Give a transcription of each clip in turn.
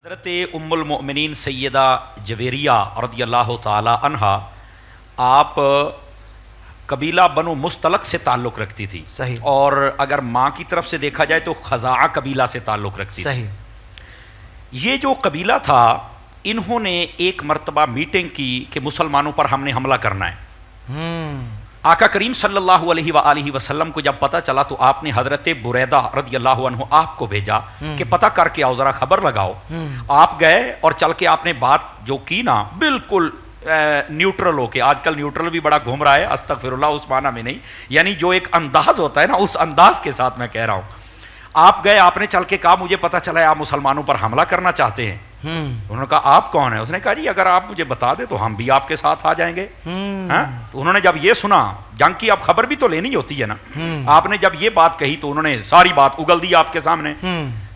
حضرت ام المؤمنین سیدہ جویریہ رضی اللہ تعالی عنہا آپ قبیلہ بنو مستلق سے تعلق رکھتی تھی صحیح. اور اگر ماں کی طرف سے دیکھا جائے تو خزاعہ قبیلہ سے تعلق رکھتی صحیح. تھی. یہ جو قبیلہ تھا انہوں نے ایک مرتبہ میٹنگ کی کہ مسلمانوں پر ہم نے حملہ کرنا ہے. آقا کریم صلی اللہ علیہ وآلہ وسلم کو جب پتہ چلا تو آپ نے حضرت بریدہ رضی اللہ عنہ آپ کو بھیجا کہ پتہ کر کے آؤ، ذرا خبر لگاؤ. آپ گئے اور چل کے آپ نے بات جو کی نا بالکل نیوٹرل ہو کے، آج کل نیوٹرل بھی بڑا گھوم رہا ہے، استغفر اللہ، اس معنی میں نہیں، یعنی جو ایک انداز ہوتا ہے نا اس انداز کے ساتھ میں کہہ رہا ہوں. آپ گئے، آپ نے چل کے کہا مجھے پتہ چلا ہے آپ مسلمانوں پر حملہ کرنا چاہتے ہیں. انہوں نے کہا آپ کون ہیں؟ اس نے کہا جی اگر آپ مجھے بتا دیں تو ہم بھی آپ کے ساتھ آ جائیں گے. تو انہوں نے جب یہ سنا، جنگ کی اب خبر بھی تو لینی ہوتی ہے نا، آپ نے جب یہ بات کہی تو انہوں نے ساری بات اگل دی آپ کے سامنے.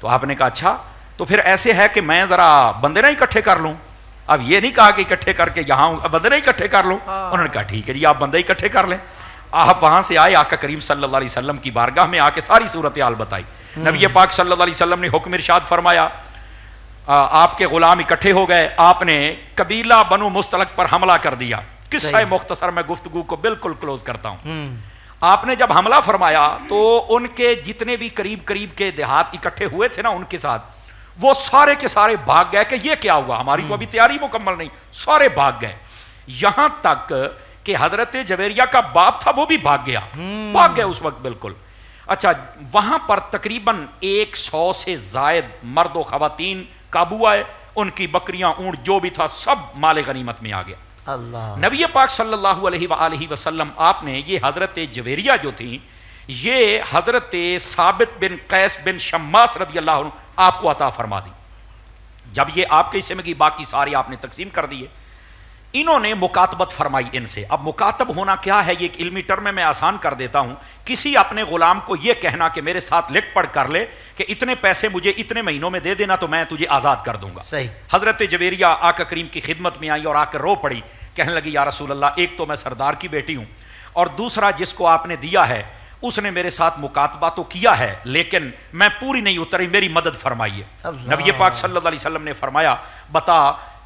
تو آپ نے کہا اچھا تو پھر ایسے ہے کہ میں ذرا بندے نہ اکٹھے کر لوں. اب یہ نہیں کہا کہ اکٹھے کر کے یہاں بندے نہ اکٹھے کر لوں. انہوں نے کہا ٹھیک ہے جی آپ بندے اکٹھے کر لیں. آپ وہاں سے آئے، آقا کریم صلی اللہ علیہ وسلم کی بارگاہ میں آ کے ساری صورتحال بتائی. نبی پاک صلی اللہ علیہ وسلم نے حکم ارشاد فرمایا، آپ کے غلام اکٹھے ہو گئے، آپ نے قبیلہ بنو مستلق پر حملہ کر دیا. قصہ مختصر میں گفتگو کو بالکل کلوز کرتا ہوں. آپ نے جب حملہ فرمایا تو ان کے جتنے بھی قریب قریب کے دیہات اکٹھے ہوئے تھے نا ان کے ساتھ، وہ سارے کے سارے بھاگ گئے کہ یہ کیا ہوا، ہماری تو ابھی تیاری مکمل نہیں. سارے بھاگ گئے، یہاں تک کہ حضرت جویریہ کا باپ تھا وہ بھی بھاگ گیا، بھاگ گئے اس وقت بالکل. اچھا، وہاں پر تقریباً 100 سے زائد مرد و خواتین قابو آئے، ان کی بکریاں، اونٹ جو بھی تھا سب مال غنیمت میں آ گیا. اللہ. نبی پاک صلی اللہ علیہ وآلہ وسلم آپ نے یہ حضرت جویریہ جو تھی، یہ حضرت ثابت بن قیس بن شماس رضی اللہ عنہ آپ کو عطا فرما دی. جب یہ آپ کے حصے میں کی، باقی سارے آپ نے تقسیم کر دیے. انہوں نے مکاتبت فرمائی ان سے. اب مکاتب ہونا کیا ہے، یہ ایک علمی ٹرم میں آسان کر دیتا ہوں. کسی اپنے غلام کو یہ کہنا کہ میرے ساتھ لکھ پڑھ کر لے کہ اتنے پیسے مجھے اتنے مہینوں میں دے دینا تو میں تجھے آزاد کر دوں گا. صحیح. حضرت جویریہ آقا کریم کی خدمت میں آئی اور آ کر رو پڑی، کہنے لگی یا رسول اللہ، ایک تو میں سردار کی بیٹی ہوں اور دوسرا جس کو آپ نے دیا ہے اس نے میرے ساتھ مکاتبہ تو کیا ہے لیکن میں پوری نہیں اتری، میری مدد فرمائیے. نبی پاک صلی اللہ علیہ وسلم نے فرمایا بتا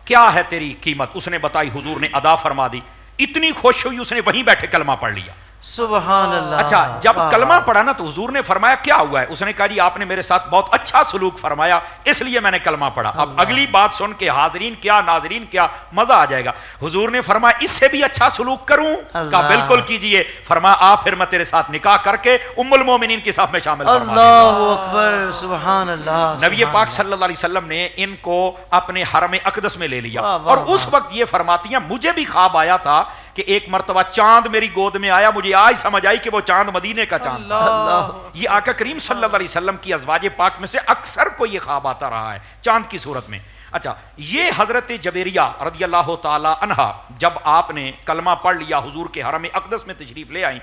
کیا ہے تیری قیمت؟ اس نے بتائی، حضور نے ادا فرما دی. اتنی خوش ہوئی اس نے وہیں بیٹھے کلمہ پڑھ لیا. سبحان اللہ. اچھا، جب کلمہ پڑھا نا تو حضور نے فرمایا کیا ہوا ہے؟ اس نے کہا جی آپ نے میرے ساتھ بہت اچھا سلوک فرمایا اس لیے میں نے کلمہ پڑھا. اب اگلی بات سن کے حاضرین کیا ناظرین کیا مزہ آ جائے گا. حضور نے فرمایا اس سے بھی اچھا سلوک کروں؟ کہا بالکل کیجئے. فرمایا آپ پھر میں تیرے ساتھ نکاح کر کے ام المومنین کے ساتھ میں شامل فرما دوں. اللہ اکبر. سبحان اللہ. نبی پاک صلی اللہ علیہ وسلم نے ان کو اپنے حرم اقدس میں لے لیا اور اس وقت یہ فرماتی ہیں مجھے بھی خواب آیا تھا کہ ایک مرتبہ چاند میری گود میں آیا، مجھے آج سمجھ آئی کہ وہ چاند مدینے کا چاند تھا. یہ آقا کریم صلی اللہ علیہ وسلم کی ازواج پاک میں سے اکثر کو یہ خواب آتا رہا ہے چاند کی صورت میں. اچھا، یہ حضرت جویریہ رضی اللہ تعالی عنہا جب آپ نے کلمہ پڑھ لیا، حضور کے حرم اقدس میں تشریف لے آئیں.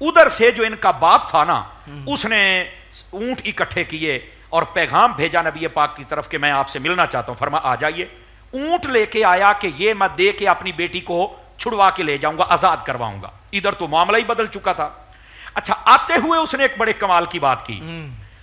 ادھر سے جو ان کا باپ تھا نا اس نے اونٹ اکٹھے کیے اور پیغام بھیجا نبی پاک کی طرف کہ میں آپ سے ملنا چاہتا ہوں. فرما آ جائیے. اونٹ لے کے آیا کہ یہ میں دے کے اپنی بیٹی کو چھڑوا کے لے جاؤں گا، آزاد کرواؤں گا. ادھر تو معاملہ ہی بدل چکا تھا. اچھا، آتے ہوئے اس نے ایک بڑے کمال کی بات کی.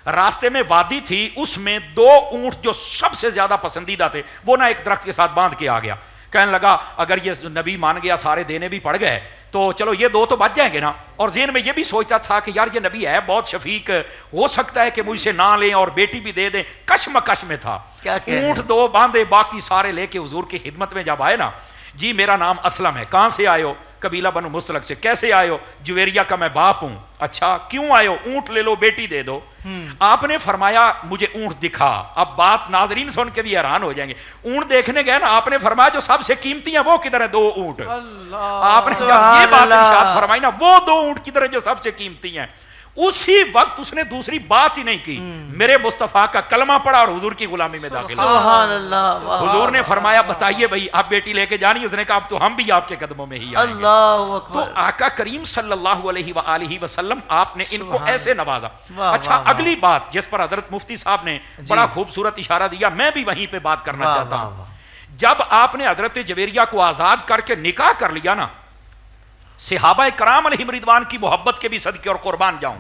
راستے میں وادی تھی، اس میں 2 اونٹ جو سب سے زیادہ پسندیدہ تھے وہ نہ ایک درخت کے ساتھ باندھ کے آ گیا. کہنے لگا اگر یہ نبی مان گیا سارے دینے بھی پڑ گئے تو چلو یہ 2 تو بچ جائیں گے نا. اور ذہن میں یہ بھی سوچتا تھا کہ یار یہ نبی ہے بہت شفیق، ہو سکتا ہے کہ مجھ سے نہ لیں اور بیٹی بھی دے دیں. کشمکش میں تھا. اونٹ 2 باندھے، باقی سارے لے کے حضور کی خدمت میں جب آئے نا، جی میرا نام اسلم ہے. کہاں سے آئے ہو؟ قبیلہ بنو مستلق سے. کیسے آئے ہو؟ جویریہ کا میں باپ ہوں. اچھا، کیوں آئے ہو؟ اونٹ لے لو، بیٹی دے دو. آپ نے فرمایا مجھے اونٹ دکھا. اب بات ناظرین سن کے بھی حیران ہو جائیں گے. اونٹ دیکھنے گئے نا، آپ نے فرمایا جو سب سے قیمتی ہیں وہ کدھر ہے؟ 2 اونٹ. آپ نے جب یہ بات ارشاد فرمائی نا، وہ 2 اونٹ کدھر ہے جو سب سے قیمتی ہیں؟ اسی وقت اس نے دوسری بات ہی نہیں کی، میرے مصطفیٰ کا کلمہ پڑھا اور حضور کی غلامی میں داخل ہوا. سبحان اللہ. حضور نے فرمایا بتائیے بھائی آپ بیٹی لے کے جانی؟ اس نے کہا اب تو ہم بھی آپ کے قدموں میں ہی آئیں گے. اللہ اکبر. تو آقا کریم صلی اللہ علیہ وآلہ وسلم آپ نے ان کو ایسے نوازا. اچھا، اگلی بات جس پر حضرت مفتی صاحب نے بڑا خوبصورت اشارہ دیا، میں بھی وہیں پہ بات کرنا چاہتا ہوں. جب آپ نے حضرت جویریہ کو آزاد کر کے نکاح کر لیا نا، صحابہ کرام علیہم رضوان کی محبت کے بھی صدقے اور قربان جاؤں.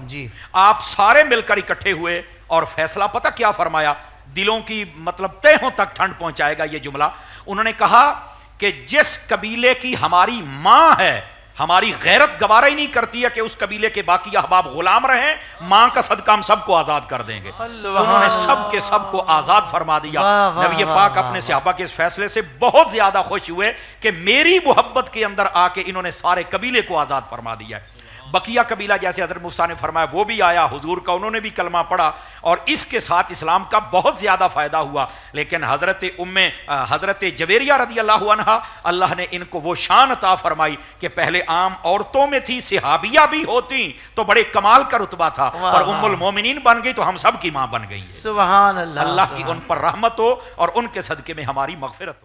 آپ سارے مل کر اکٹھے ہوئے اور فیصلہ پتہ کیا فرمایا؟ دلوں کی مطلب تہوں تک ٹھنڈ پہنچائے گا یہ جملہ. انہوں نے کہا کہ جس قبیلے کی ہماری ماں ہے، ہماری غیرت گوارا ہی نہیں کرتی ہے کہ اس قبیلے کے باقی احباب غلام رہیں، ماں کا صدقہ ہم سب کو آزاد کر دیں گے. انہوں نے سب کے سب کو آزاد فرما دیا. نبی پاک اپنے صحابہ کے اس فیصلے سے بہت زیادہ خوش ہوئے کہ میری محبت کے اندر آ کے انہوں نے سارے قبیلے کو آزاد فرما دیا ہے. بقیہ قبیلہ جیسے حضرت موسیٰ نے فرمایا وہ بھی آیا حضور کا، انہوں نے بھی کلمہ پڑھا اور اس کے ساتھ اسلام کا بہت زیادہ فائدہ ہوا. لیکن حضرت جویریہ رضی اللہ عنہا، اللہ نے ان کو وہ شان عطا فرمائی کہ پہلے عام عورتوں میں تھی، صحابیہ بھی ہوتی تو بڑے کمال کا رتبہ تھا، اور ام المومنین بن گئی تو ہم سب کی ماں بن گئی ہے. سبحان اللہ. اللہ کی ان پر رحمت ہو اور ان کے صدقے میں ہماری مغفرت ہو.